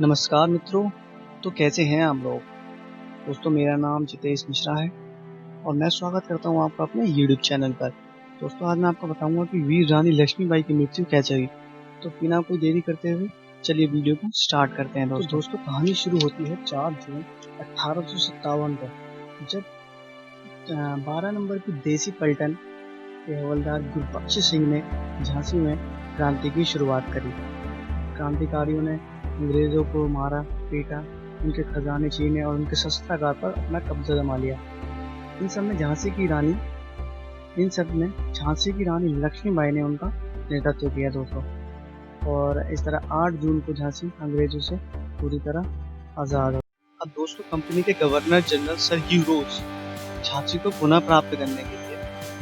नमस्कार मित्रों। तो कैसे हैं आप लोग। दोस्तों मेरा नाम जितेश मिश्रा है और मैं स्वागत करता हूं आपका अपने YouTube चैनल पर। दोस्तों आज मैं आपको बताऊंगा कि वीर रानी लक्ष्मीबाई की मृत्यु कैसे हुई। तो बिना कोई देरी करते हुए चलिए वीडियो को स्टार्ट करते हैं। दोस्तों कहानी शुरू होती है 4 जून 1857 को, जब 12 नंबर की देसी पलटन के हवलदार गुरबख्श सिंह ने झांसी में क्रांति की शुरुआत करी। क्रांतिकारियों ने अंग्रेजों को मारा पीटा, उनके खजाने छीने और उनके शस्त्रागार पर अपना कब्जा जमा लिया। इन सब में झांसी की रानी लक्ष्मीबाई ने उनका नेतृत्व किया दोस्तों। और इस तरह 8 जून को झांसी अंग्रेजों से पूरी तरह आजाद हो। अब दोस्तों कंपनी के गवर्नर जनरल सर ह्यू रोज झांसी को पुनः प्राप्त करने के लिए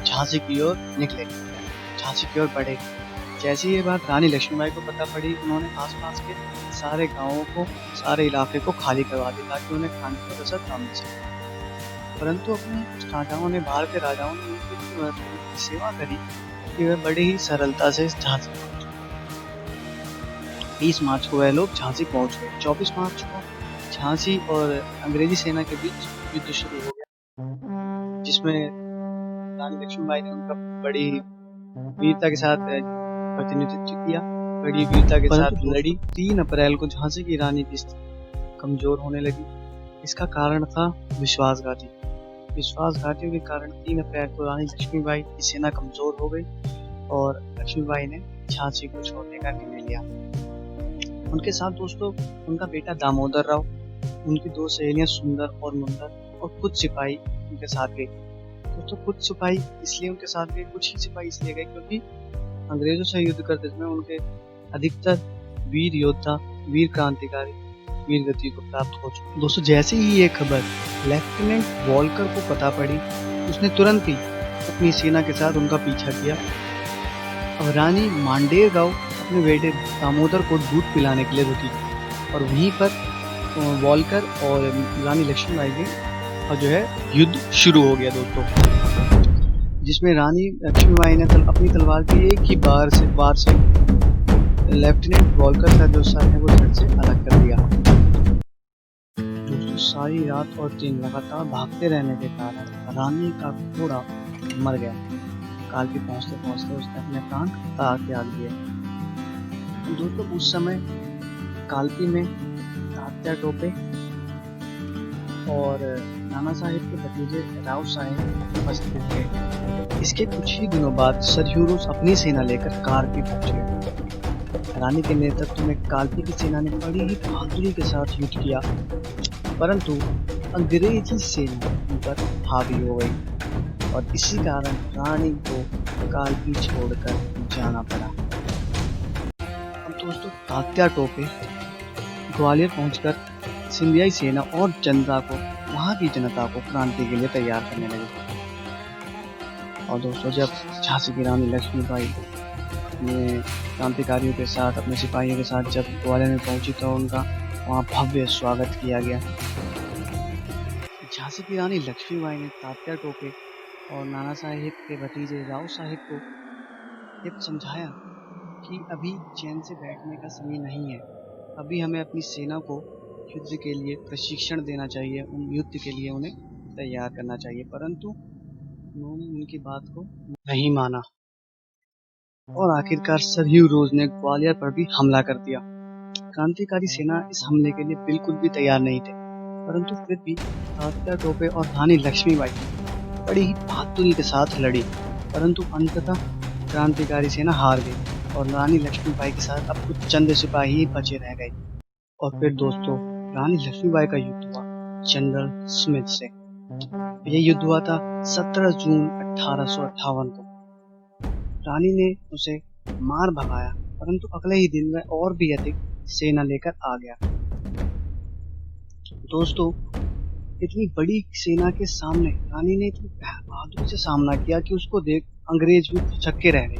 झांसी की ओर निकले, झांसी की ओर बढ़े। जैसे ये बात रानी लक्ष्मीबाई को पता पड़ी, उन्होंने आसपास के सारे गांवों को, सारे इलाके को खाली करवा दिया ताकि उन्हें खाने को रसद ना मिल सके। परंतु अपने कुछ राजाओं ने, भारतीय राजाओं ने उनकी सेवा करी कि वे बड़ी ही सरलता से झांसी पहुंचे। 20 मार्च को वह लोग झांसी पहुंच गए। 24 मार्च को झांसी और अंग्रेजी सेना के बीच युद्ध शुरू हो गया, जिसमें रानी लक्ष्मीबाई ने उनका बड़ी वीरता के साथ प्रतिनिधित्व किया, बड़ी वीरता के साथ लड़ी। 3 अप्रैल को झांसी की रानी की स्थिति कमजोर होने लगी। इसका कारण था विश्वासघातियों के कारण 3 अप्रैल को रानी लक्ष्मीबाई की सेना कमजोर हो गई और लक्ष्मीबाई ने झांसी को छोड़ने का निर्णय लिया। उनके साथ दोस्तों उनका बेटा दामोदर राव, उनकी 2 सहेलियां सुंदर और मुंदर और कुछ सिपाही उनके साथ गए। दोस्तों कुछ सिपाही इसलिए उनके साथ गए, कुछ ही सिपाही इसलिए गए क्योंकि अंग्रेजों से युद्ध करते समय उनके अधिकतर वीर योद्धा, वीर क्रांतिकारी वीर गति को प्राप्त हो चुके। दोस्तों जैसे ही ये खबर लेफ्टिनेंट वॉलकर को पता पड़ी, उसने तुरंत ही अपनी सेना के साथ उनका पीछा किया। अब रानी मांडेरगांव अपने बेटे दामोदर को दूध पिलाने के लिए रुकी और वहीं पर वॉलकर और रानी लक्ष्मीबाई के युद्ध शुरू हो गया दोस्तों, जिसमें रानी लक्ष्मीबाई ने अपनी तलवार की एक ही बार से लेफ्टिनेंट वॉलकर का जो सर है वो धड़ से अलग कर दिया। दोस्तों सारी रात और दिन लगातार भागते रहने के कारण रानी का घोड़ा मर गया। कालपी पहुंचते पहुंचते उसने अपने प्राण त्याग दिए। दोस्तों उस समय कालपी में तात्या टोपे और नाना साहिब के भतीजे राव साहिब उपस्थित थे। इसके कुछ ही दिनों बाद सर ह्यू रोज अपनी सेना लेकर कालपी पहुंचे। रानी के नेतृत्व में कालपी की सेना ने बड़ी ही बहादुरी के साथ युद्ध किया, परंतु अंग्रेजी सेना उन पर हावी हो गई और इसी कारण रानी को कालपी छोड़कर जाना पड़ा। अब दोस्तों तात्या टोपे ग्वालियर पहुंचकर सिंधियाई सेना और जनता को, वहां की जनता को क्रांति के लिए तैयार करने लगे। और दोस्तों जब झांसी की रानी लक्ष्मीबाई ने क्रांतिकारियों के साथ, अपने सिपाहियों के साथ जब ग्वालियर में पहुंची तो उनका वहां भव्य स्वागत किया गया। झांसी की रानी लक्ष्मीबाई ने तात्या टोपे और नाना साहिब के भतीजे राव साहिब को ये समझाया कि अभी चैन से बैठने का समय नहीं है, अभी हमें अपनी सेना को युद्ध के लिए प्रशिक्षण देना चाहिए, युद्ध के लिए उन्हें तैयार करना चाहिए। परंतु उन्होंने उनकी बात को नहीं माना और आखिरकार सर ह्यू रोज ने ग्वालियर पर भी हमला कर दिया। क्रांतिकारी सेना इस हमले के लिए बिल्कुल भी तैयार नहीं थे, परंतु फिर भी तात्या टोपे और रानी लक्ष्मीबाई बड़ी ही बहादुरी के साथ लड़ी, परंतु अंततः क्रांतिकारी सेना हार गई और रानी लक्ष्मीबाई के साथ अब कुछ चंद सिपाही ही बचे रह गए। और फिर दोस्तों रानी लक्ष्मीबाई का युद्ध हुआ जनरल स्मिथ से। यह युद्ध हुआ था 17 जून 1858 को। रानी ने उसे मार भगाया, परंतु अगले ही दिन वह और भी अधिक सेना लेकर आ गया। दोस्तों इतनी बड़ी सेना के सामने रानी ने इतनी बहादुरी से सामना किया कि उसको देख अंग्रेज भी थक्के रह गए।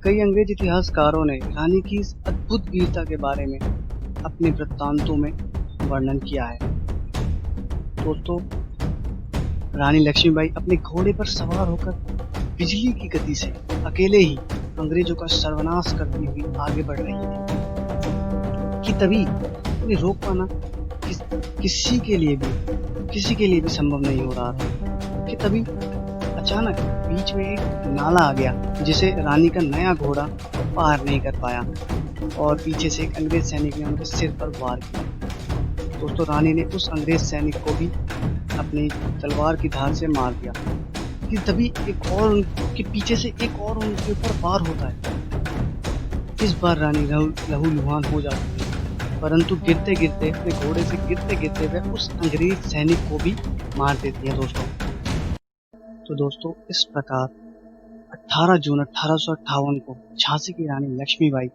कई अंग्रेज इतिहासकारों ने रानी की इस अद्भुत वीरता के बारे में अपने वृत्तांतों में वर्णन किया है। दोस्तों रानी लक्ष्मीबाई अपने घोड़े पर सवार होकर बिजली की गति से अकेले ही अंग्रेजों का सर्वनाश करती हुई आगे बढ़ रही थी। कि तभी रोक पाना किसी के लिए भी संभव नहीं हो रहा था कि तभी अचानक बीच में एक नाला आ गया जिसे रानी का नया घोड़ा पार नहीं कर पाया और पीछे से एक अंग्रेज सैनिक ने उनके सिर पर वार किया। दोस्तों, रानी ने उस अंग्रेज सैनिक को भी अपनी तलवार की धार से मार दिया कि तभी एक और उनके पीछे से एक और उनके ऊपर वार होता है। इस बार रानी लहूलुहान हो जाती है, परंतु गिरते गिरते अपने घोड़े से गिरते गिरते वह उस अंग्रेज सैनिक को भी मार देती है। तो दोस्तों, इस प्रकार 18 जून 1858 को झांसी की रानी लक्ष्मीबाई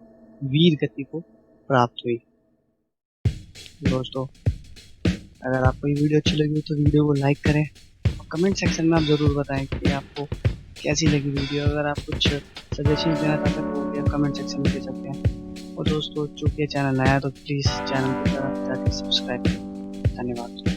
वीर गति को प्राप्त हुई। दोस्तों, अगर आपको ये वीडियो अच्छी लगी तो वीडियो को लाइक करें और कमेंट सेक्शन में आप ज़रूर बताएं कि आपको कैसी लगी वीडियो। अगर आप कुछ सजेशन देना चाहते हैं तो वो भी आप कमेंट सेक्शन में दे सकते हैं। और दोस्तों, चूँकि चैनल नया है तो प्लीज़ चैनल की तरफ जाकर सब्सक्राइब करें। धन्यवाद।